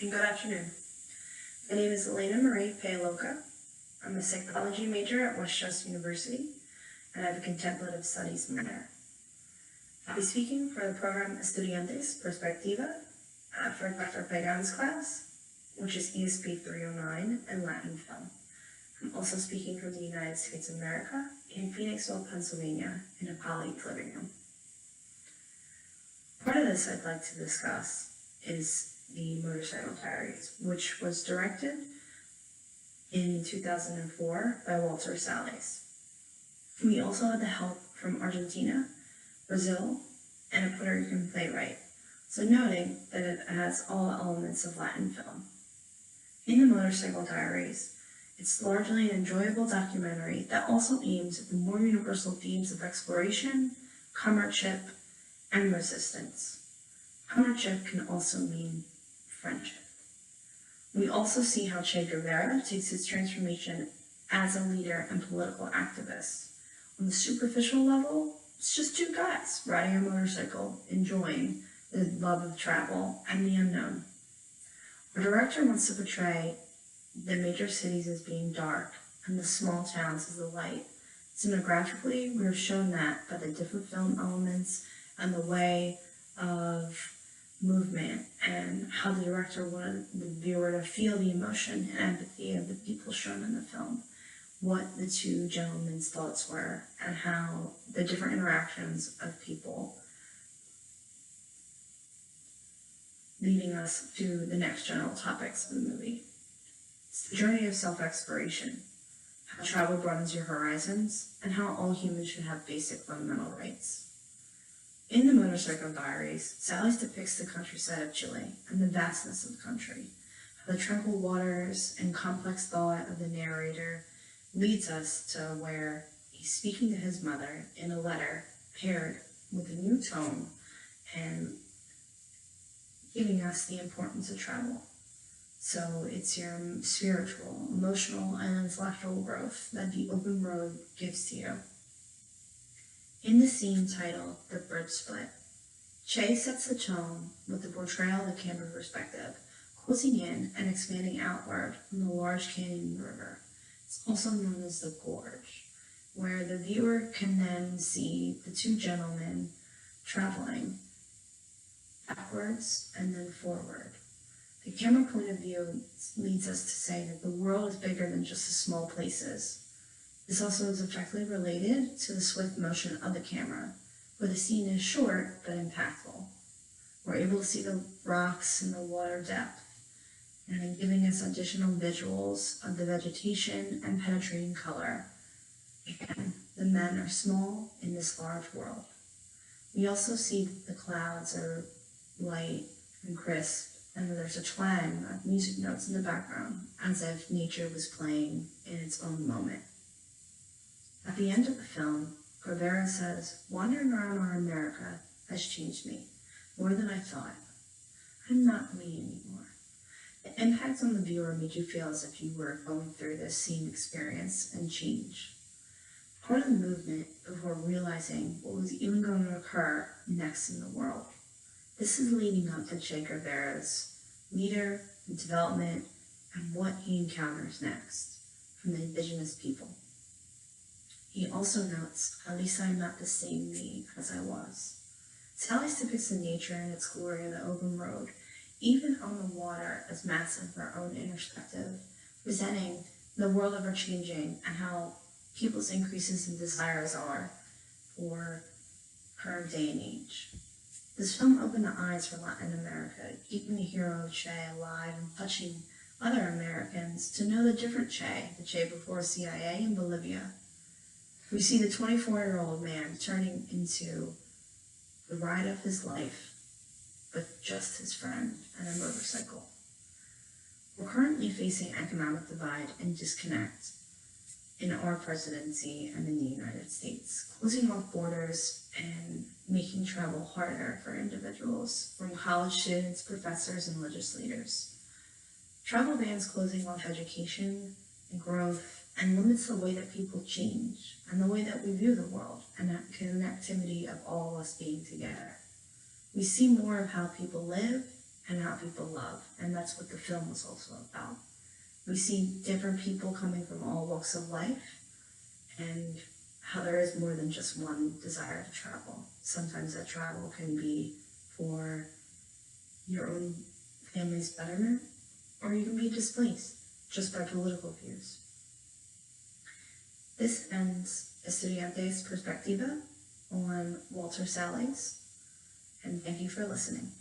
and good afternoon. My name is Elena Marie Paoloca. I'm a psychology major at Westchester University, and I have a contemplative studies minor. I'll be speaking for the program Estudianties, Perspectiva, for Dr. Pagan's class, which is ESP 309 and Latin film. I'm also speaking from the United States of America in Phoenixville, Pennsylvania, in a colleague's living room. Part of this I'd like to discuss is the Motorcycle Diaries, which was directed in 2004 by Walter Salles. We also had the help from Argentina, Brazil, and a Puerto Rican playwright, so noting that it has all elements of Latin film. In the Motorcycle Diaries, it's largely an enjoyable documentary that also aims at the more universal themes of exploration, comradeship, and resistance. Comradeship can also mean friendship. We also see how Che Guevara takes his transformation as a leader and political activist. On the superficial level, it's just two guys riding a motorcycle, enjoying the love of travel and the unknown. Our director wants to portray the major cities as being dark and the small towns as the light. Cinemagraphically, we are shown that by the different film elements and the way of movement and how the director wanted the viewer to feel the emotion and empathy of the people shown in the film, what the two gentlemen's thoughts were, and how the different interactions of people leading us to the next general topics of the movie. It's the journey of self-exploration, how travel broadens your horizons, and how all humans should have basic fundamental rights. In the Motorcycle Diaries, Salles depicts the countryside of Chile and the vastness of the country, how the tranquil waters and complex thought of the narrator leads us to where he's speaking to his mother in a letter paired with a new tone and giving us the importance of travel. So it's your spiritual, emotional, and intellectual growth that the open road gives to you. In the scene titled The Bridge Split, Che sets the tone with the portrayal of the camera perspective, closing in and expanding outward from the large canyon river. It's also known as the Gorge, where the viewer can then see the two gentlemen traveling backwards and then forward. The camera point of view leads us to say that the world is bigger than just the small places. This also is effectively related to the swift motion of the camera, where the scene is short but impactful. We're able to see the rocks and the water depth, and giving us additional visuals of the vegetation and penetrating color. Again, the men are small in this large world. We also see that the clouds are light and crisp, and there's a twang of music notes in the background, as if nature was playing in its own moment. At the end of the film, Guevara says, "Wandering around our America has changed me, more than I thought. I'm not me anymore." The impact on the viewer made you feel as if you were going through this same experience and change. Part of the movement before realizing what was even going to occur next in the world. This is leading up to Che Guevara's leader, development, and what he encounters next from the indigenous people. He also notes, "At least I'm not the same me as I was." Salles depicts the nature and its glory in the open road, even on the water as massive for our own perspective, presenting the world ever changing and how people's increases in desires are for current day and age. This film opened the eyes for Latin America, keeping the hero of Che alive and touching other Americans to know the different Che, the Che before CIA in Bolivia. We see the 24-year-old man turning into the ride of his life with just his friend and a motorcycle. We're currently facing economic divide and disconnect in our presidency and in the United States, closing off borders and making travel harder for individuals, from college students, professors, and legislators. Travel bans closing off education and growth and limits the way that people change and the way that we view the world and that connectivity of all of us being together. We see more of how people live and how people love. And that's what the film was also about. We see different people coming from all walks of life, and how there is more than just one desire to travel. Sometimes that travel can be for your own family's betterment, or you can be displaced just by political views. This ends Estudiantes Perspectiva on Walter Salles, and thank you for listening.